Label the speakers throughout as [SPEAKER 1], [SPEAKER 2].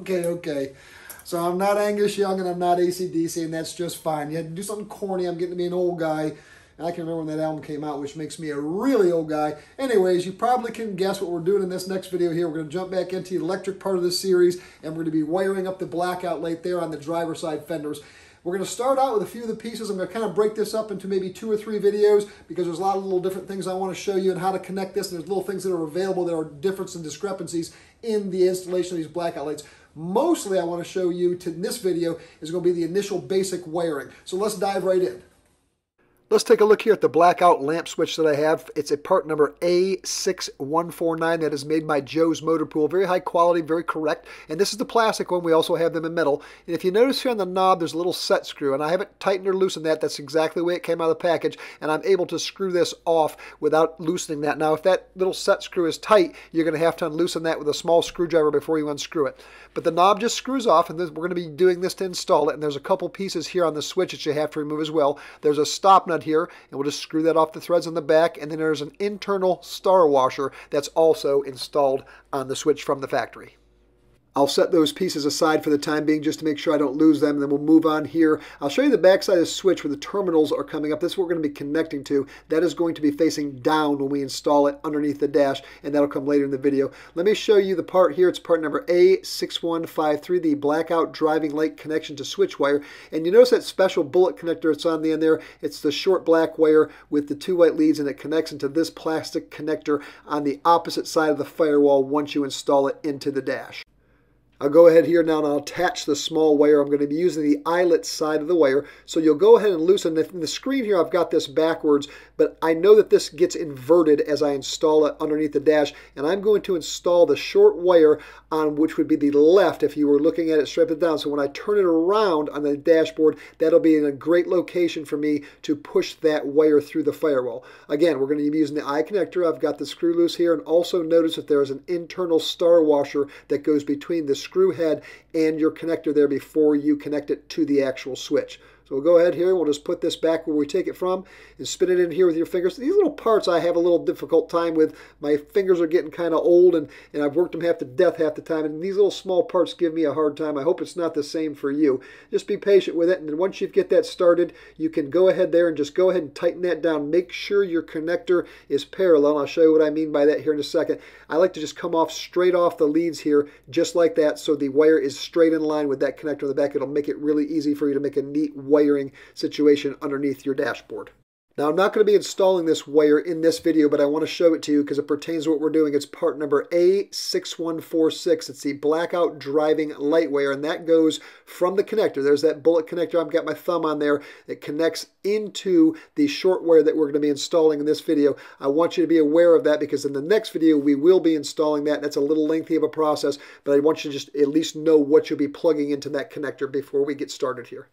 [SPEAKER 1] Okay. So I'm not Angus Young and I'm not AC/DC, and that's just fine. You had to do something corny. I'm getting to be an old guy. And I can remember when that album came out, which makes me a really old guy. Anyways, you probably can guess what we're doing in this next video here. We're going to jump back into the electric part of this series, and we're going to be wiring up the Blackout light there on the driver's side fenders. We're going to start out with a few of the pieces. I'm going to kind of break this up into maybe 2 or 3 videos because there's a lot of little different things I want to show you and how to connect this. And there's little things that are available that are differences and discrepancies in the installation of these Blackout lights. Mostly I want to show you in this video is going to be the initial basic wiring. So let's dive right in. Let's take a look here at the Blackout lamp switch that I have. It's a part number A6149 that is made by Joe's Motor Pool. Very high quality, very correct. And this is the plastic one. We also have them in metal. And if you notice here on the knob, there's a little set screw. And I haven't tightened or loosened that. That's exactly the way it came out of the package. And I'm able to screw this off without loosening that. Now, if that little set screw is tight, you're going to have to unloosen that with a small screwdriver before you unscrew it. But the knob just screws off, and we're going to be doing this to install it. And there's a couple pieces here on the switch that you have to remove as well. There's a stop nut here, and we'll just screw that off the threads on the back. And then there's an internal star washer that's also installed on the switch from the factory. I'll set those pieces aside for the time being just to make sure I don't lose them, and then we'll move on here. I'll show you the back side of the switch where the terminals are coming up. This is what we're going to be connecting to. That is going to be facing down when we install it underneath the dash, and that'll come later in the video. Let me show you the part here. It's part number A6153, the Blackout driving light connection to switch wire. And you notice that special bullet connector that's on the end there. It's the short black wire with the 2 white leads, and it connects into this plastic connector on the opposite side of the firewall once you install it into the dash. I'll go ahead here now and I'll attach the small wire. I'm going to be using the eyelet side of the wire. So you'll go ahead and loosen it. In the screen here, I've got this backwards, but I know that this gets inverted as I install it underneath the dash. And I'm going to install the short wire on which would be the left if you were looking at it straight down. So when I turn it around on the dashboard, that'll be in a great location for me to push that wire through the firewall. Again, we're going to be using the eye connector. I've got the screw loose here, and also notice that there is an internal star washer that goes between the screw head and your connector there before you connect it to the actual switch. So we'll go ahead here, we'll just put this back where we take it from and spin it in here with your fingers. These little parts I have a little difficult time with. My fingers are getting kind of old, and I've worked them half to death half the time, and these little small parts give me a hard time. I hope it's not the same for you. Just be patient with it, and then once you get that started, you can go ahead there and just go ahead and tighten that down. Make sure your connector is parallel. I'll show you what I mean by that here in a second. I like to just come off straight off the leads here, just like that, so the wire is straight in line with that connector in the back. It'll make it really easy for you to make a neat wiring situation underneath your dashboard. Now, I'm not going to be installing this wire in this video, but I want to show it to you because it pertains to what we're doing. It's part number A6146. It's the Blackout driving light wire, and that goes from the connector. There's that bullet connector. I've got my thumb on there. It connects into the short wire that we're going to be installing in this video. I want you to be aware of that because in the next video, we will be installing that. That's a little lengthy of a process, but I want you to just at least know what you'll be plugging into that connector before we get started here.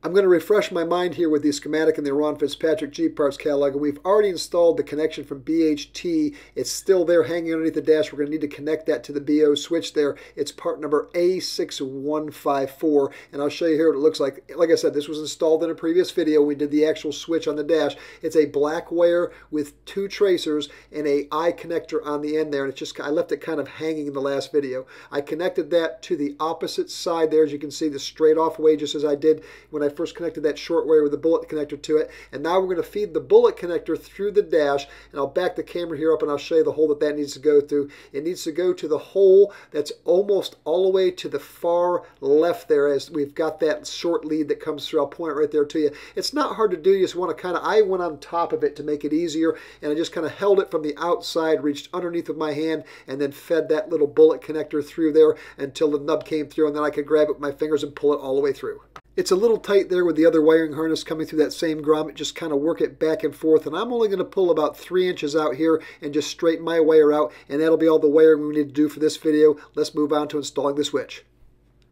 [SPEAKER 1] I'm going to refresh my mind here with the schematic in the Ron Fitzpatrick Jeep Parts catalog, and we've already installed the connection from BHT. It's still there hanging underneath the dash. We're going to need to connect that to the BO switch there. It's part number A6154, and I'll show you here what it looks like. Like I said, this was installed in a previous video. We did the actual switch on the dash. It's a black wire with 2 tracers and a eye connector on the end there, and it's just I left it kind of hanging in the last video. I connected that to the opposite side there, as you can see, the straight off way, just as I did when I first connected that short wire with the bullet connector to it. And now we're going to feed the bullet connector through the dash, and I'll back the camera here up and I'll show you the hole that needs to go through. It needs to go to the hole that's almost all the way to the far left there, as we've got that short lead that comes through. I'll point it right there to you. It's not hard to do. You just want to kind of, I went on top of it to make it easier, and I just kind of held it from the outside, reached underneath of my hand, and then fed that little bullet connector through there until the nub came through, and then I could grab it with my fingers and pull it all the way through. It's a little tight there with the other wiring harness coming through that same grommet. Just kind of work it back and forth. And I'm only going to pull about 3 inches out here and just straighten my wire out. And that'll be all the wiring we need to do for this video. Let's move on to installing the switch.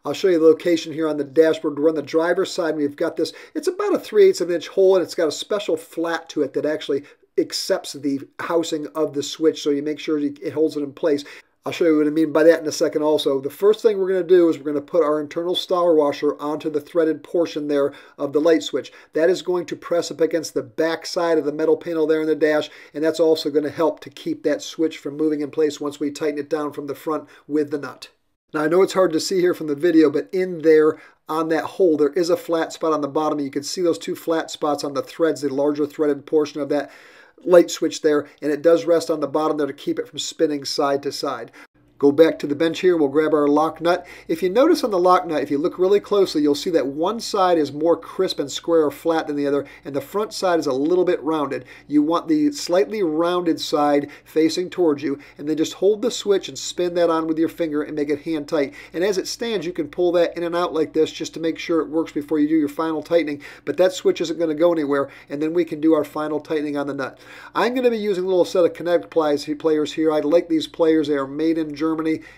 [SPEAKER 1] I'll show you the location here on the dashboard. We're on the driver's side. We've got this, it's about a 3/8 of an inch hole, and it's got a special flat to it that actually accepts the housing of the switch, so you make sure it holds it in place. I'll show you what I mean by that in a second also. The first thing we're going to do is we're going to put our internal star washer onto the threaded portion there of the light switch. That is going to press up against the back side of the metal panel there in the dash, and that's also going to help to keep that switch from moving in place once we tighten it down from the front with the nut. Now I know it's hard to see here from the video, but in there on that hole there is a flat spot on the bottom. You can see those two flat spots on the threads, the larger threaded portion of that light switch there, and it does rest on the bottom there to keep it from spinning side to side. Go back to the bench here, we'll grab our lock nut. If you notice on the lock nut, if you look really closely, you'll see that one side is more crisp and square or flat than the other, and the front side is a little bit rounded. You want the slightly rounded side facing towards you, and then just hold the switch and spin that on with your finger and make it hand tight. And as it stands, you can pull that in and out like this just to make sure it works before you do your final tightening, but that switch isn't going to go anywhere, and then we can do our final tightening on the nut. I'm going to be using a little set of Connect players here. I like these players. They are made in Germany,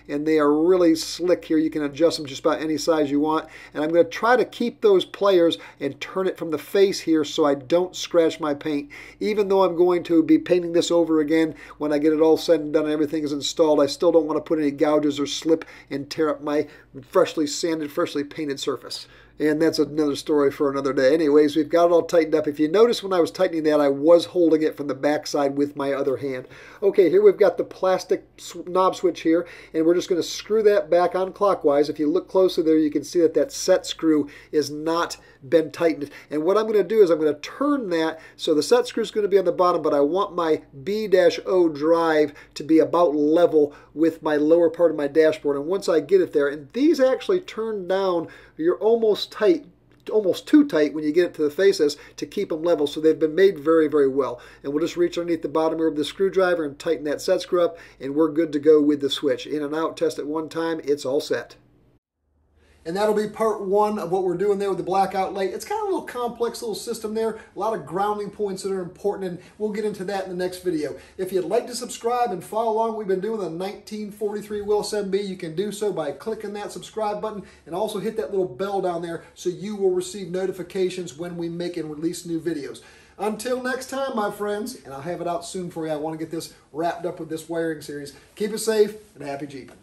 [SPEAKER 1] and they are really slick here. You can adjust them just about any size you want, and I'm going to try to keep those players and turn it from the face here so I don't scratch my paint. Even though I'm going to be painting this over again when I get it all said and done and everything is installed, I still don't want to put any gouges or slip and tear up my freshly sanded, freshly painted surface. And that's another story for another day. Anyways, we've got it all tightened up. If you notice when I was tightening that, I was holding it from the back side with my other hand. Okay, here we've got the plastic knob switch here, and we're just going to screw that back on clockwise. If you look closely there, you can see that that set screw is not been tightened. And what I'm going to do is I'm going to turn that, so the set screw is going to be on the bottom, but I want my B-O drive to be about level with my lower part of my dashboard. And once I get it there, and these actually turn down, you're almost tight, almost too tight when you get it to the faces to keep them level, so they've been made very, very well. And we'll just reach underneath the bottom of the screwdriver and tighten that set screw up, and we're good to go with the switch. In and out, test it one time, it's all set. And that'll be part one of what we're doing there with the Blackout light. It's kind of a little complex little system there, a lot of grounding points that are important, and we'll get into that in the next video. If you'd like to subscribe and follow along what we've been doing with the 1943 Willys MB, you can do so by clicking that subscribe button, and also hit that little bell down there so you will receive notifications when we make and release new videos. Until next time, my friends, and I'll have it out soon for you. I want to get this wrapped up with this wiring series. Keep it safe and happy Jeeping.